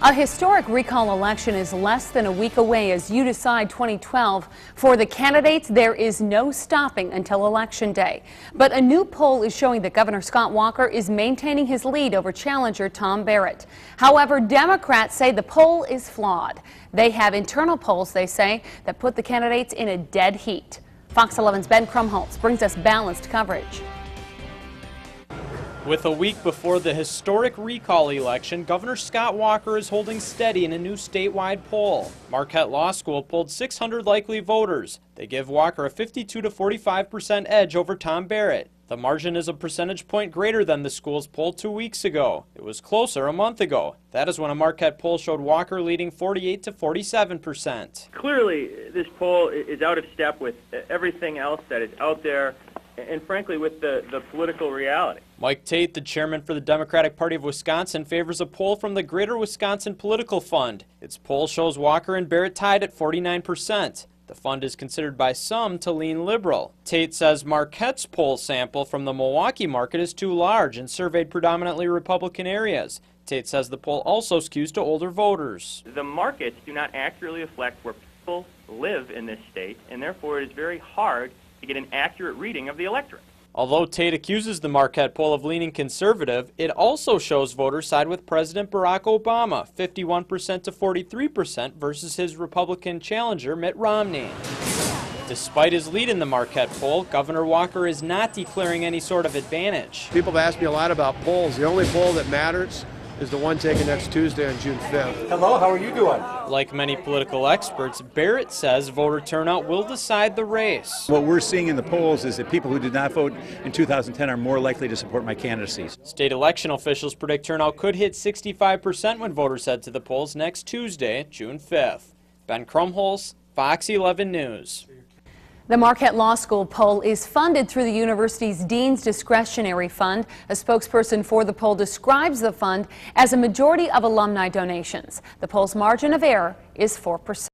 A historic recall election is less than a week away as you decide 2012. For the candidates, there is no stopping until Election Day. But a new poll is showing that Governor Scott Walker is maintaining his lead over challenger Tom Barrett. However, Democrats say the poll is flawed. They have internal polls, they say, that put the candidates in a dead heat. Fox 11's Ben Krumholtz brings us balanced coverage. With a week before the historic recall election, Governor Scott Walker is holding steady in a new statewide poll. Marquette Law School polled 600 likely voters. They give Walker a 52 to 45% edge over Tom Barrett. The margin is a percentage point greater than the school's poll 2 weeks ago. It was closer a month ago. That is when a Marquette poll showed Walker leading 48 to 47%. Clearly, this poll is out of step with everything else that is out there, and frankly with the political reality. Mike Tate, the chairman for the Democratic Party of Wisconsin, favors a poll from the Greater Wisconsin Political Fund. Its poll shows Walker and Barrett tied at 49%. The fund is considered by some to lean liberal. Tate says Marquette's poll sample from the Milwaukee market is too large and surveyed predominantly Republican areas. Tate says the poll also skews to older voters. The markets do not accurately reflect where people live in this state, and therefore it is very hard to get an accurate reading of the electorate. Although Tate accuses the Marquette poll of leaning conservative, it also shows voters side with President Barack Obama, 51% to 43% versus his Republican challenger Mitt Romney. Despite his lead in the Marquette poll, Governor Walker is not declaring any sort of advantage. People have asked me a lot about polls. The only poll that matters is the one taken next Tuesday on June 5th. Hello, how are you doing? Like many political experts, Barrett says voter turnout will decide the race. What we're seeing in the polls is that people who did not vote in 2010 are more likely to support my candidacy. State election officials predict turnout could hit 65% when voters head to the polls next Tuesday, June 5th. Ben Krumholtz, Fox 11 News. The Marquette Law School poll is funded through the university's Dean's Discretionary Fund. A spokesperson for the poll describes the fund as a majority of alumni donations. The poll's margin of error is 4%.